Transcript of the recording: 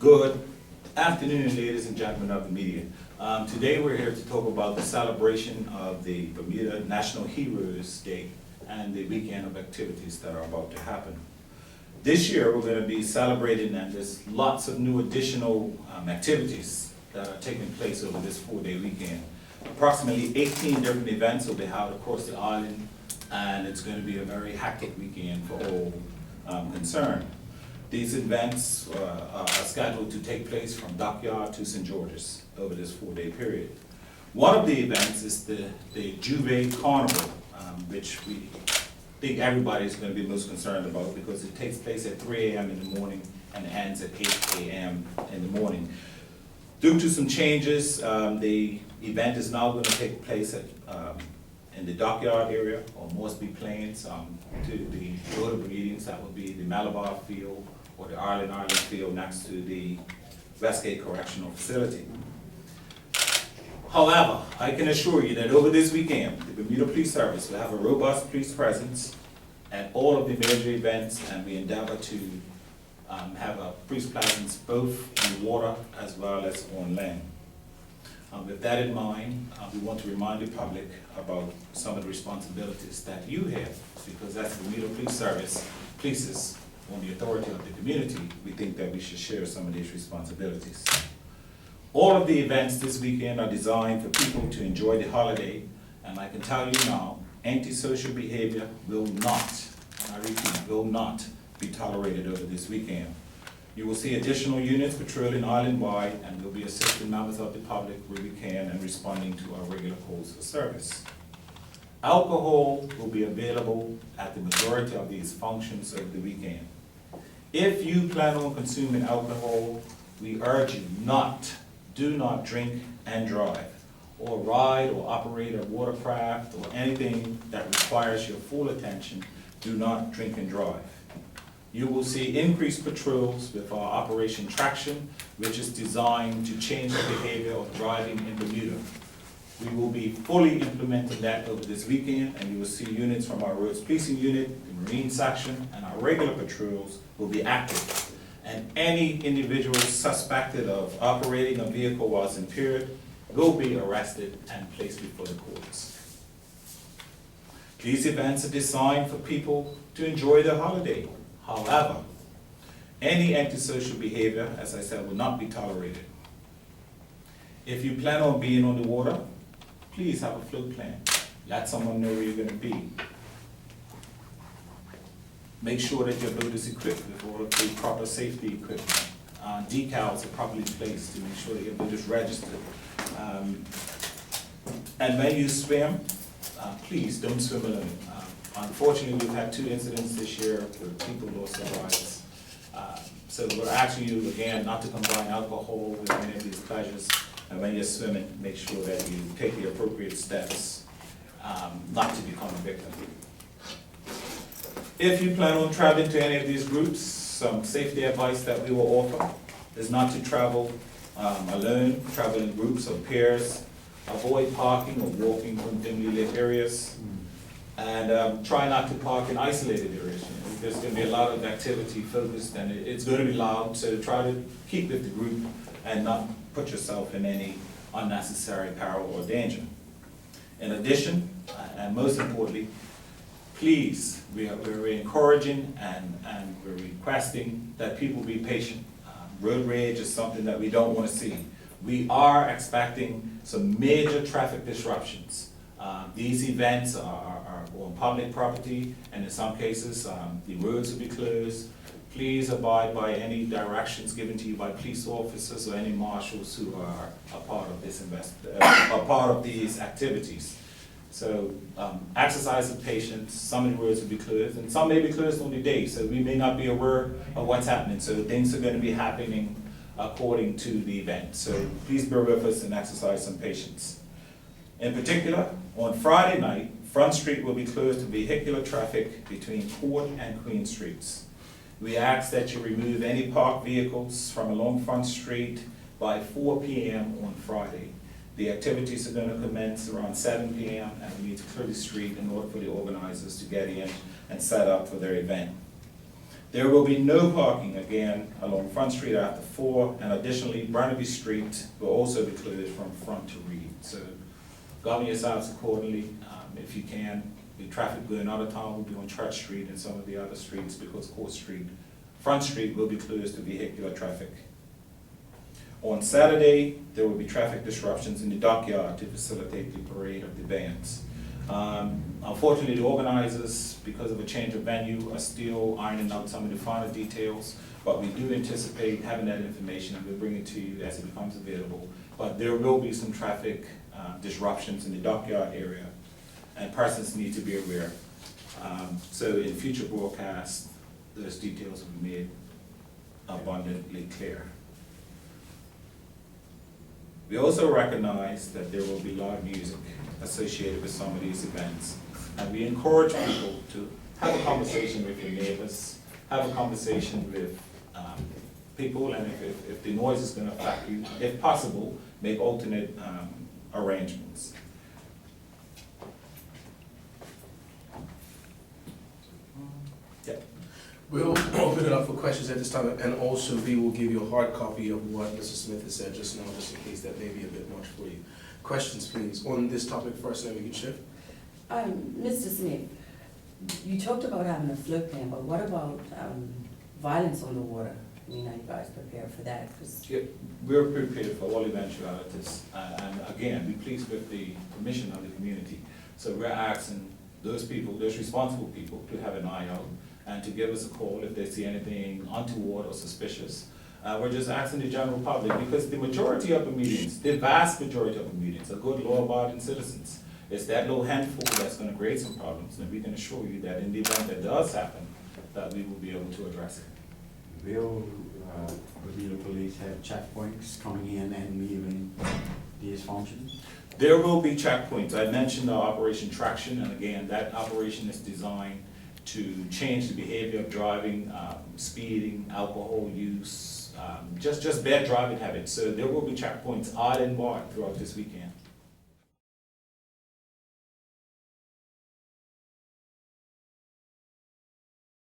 Good afternoon, ladies and gentlemen of the media. Today we're here to talk about the celebration of the Bermuda National Heroes Day and the weekend of activities that are about to happen. This year we're going to be celebrating, and there's lots of new additional activities that are taking place over this 4-day weekend. Approximately 18 different events will be held across the island, and it's going to be a very hectic weekend for all concerned. These events are scheduled to take place from Dockyard to St. George's over this 4-day period. One of the events is the Juve Carnival, which we think everybody is going to be most concerned about because it takes place at 3 a.m. in the morning and ends at 8 a.m. in the morning. Due to some changes, the event is now going to take place at in the Dockyard area on Moresby Plains to the notable meetings. That would be the Malabar Field or the Island Field next to the Westgate Correctional Facility. However, I can assure you that over this weekend, the Bermuda Police Service will have a robust police presence at all of the major events, and we endeavor to have a police presence both in the water as well as on land. With that in mind, we want to remind the public about some of the responsibilities that you have, because as the Bermuda Police Service places on the authority of the community, we think that we should share some of these responsibilities. All of the events this weekend are designed for people to enjoy the holiday, and I can tell you now, antisocial behavior will not, and I repeat, will not be tolerated over this weekend. You will see additional units patrolling island-wide, and we'll be assisting members of the public where we can and responding to our regular calls for service. Alcohol will be available at the majority of these functions over the weekend. If you plan on consuming alcohol, we urge you do not drink and drive, or ride or operate a watercraft or anything that requires your full attention. Do not drink and drive. You will see increased patrols with our Operation Traction, which is designed to change the behavior of driving in Bermuda. We will be fully implementing that over this weekend, and you will see units from our roads policing unit, the Marine section, and our regular patrols will be active. And any individual suspected of operating a vehicle whilst impaired will be arrested and placed before the courts. These events are designed for people to enjoy their holiday. However, any antisocial behavior, as I said, will not be tolerated. If you plan on being on the water, please have a float plan. Let someone know where you're going to be. Make sure that your boat is equipped with all of the proper safety equipment. Decals are properly placed to make sure that your boat is registered. And when you swim, please don't swim alone. Unfortunately, we've had 2 incidents this year where people lost their lives. So we're asking you, again, not to combine alcohol with any of these pleasures. And when you're swimming, make sure that you take the appropriate steps not to become a victim. If you plan on traveling to any of these groups, some safety advice that we will offer is not to travel alone, travel in groups or pairs, avoid parking or walking from dimly lit areas, and try not to park in isolated areas. There's going to be a lot of activity focused, and it's going to be loud, so try to keep with the group and not put yourself in any unnecessary peril or danger. In addition, and most importantly, please, we're encouraging and we're requesting that people be patient. Road rage is something that we don't want to see. We are expecting some major traffic disruptions. These events are on public property, and in some cases, the roads will be closed. Please abide by any directions given to you by police officers or any marshals who are a part of this part of these activities. So exercise of patience. Some of the roads will be closed, and some may be closed on the day, so we may not be aware of what's happening. So things are going to be happening according to the event. So please bear with us and exercise some patience. In particular, on Friday night, Front Street will be closed to vehicular traffic between Court and Queen Streets. We ask that you remove any parked vehicles from along Front Street by 4 p.m. on Friday. The activities are going to commence around 7 p.m. and we need to clear the street in order for the organizers to get in and set up for their event. There will be no parking again along Front Street after 4, and additionally, Burnaby Street will also be closed from Front to Reed. So govern yourselves accordingly. If you can, the traffic going out of town will be on Church Street and some of the other streets, because Court Street, Front Street will be closed to vehicular traffic. On Saturday, there will be traffic disruptions in the dockyard to facilitate the parade of the bands. Unfortunately, the organizers, because of a change of venue, are still ironing out some of the finer details, but we do anticipate having that information, and we'll bring it to you as it becomes available. But there will be some traffic disruptions in the dockyard area, and persons need to be aware. So in future broadcasts, those details will be made abundantly clear. We also recognize that there will be live music associated with some of these events, and we encourage people to have a conversation with your neighbors, have a conversation with people, and if the noise is going to affect you, if possible, make alternate arrangements. Yep. We'll open it up for questions at this time, and also we will give you a hard copy of what Mr. Smith has said just now, just in case that may be a bit much for you. Questions, please, on this topic first, and then we can shift. Mr. Smith, you talked about having a flood plan, but what about violence on the water? I mean, are you guys prepared for that? Yep, we're prepared for all eventualities, and again, we're pleased with the permission of the community. So we're asking those people, those responsible people, to have an eye out and to give us a call if they see anything untoward or suspicious. We're just asking the general public, because the majority of the meetings, the vast majority of the meetings, are good law-abiding citizens. It's that little handful that's going to create some problems, and we can assure you that in the event that does happen, that we will be able to address it. Will the police have checkpoints coming in and leaving these functions? There will be checkpoints. I mentioned Operation Traction, and again, that operation is designed to change the behavior of driving, speeding, alcohol use, just bad driving habits. So there will be checkpoints odd and wide throughout this weekend.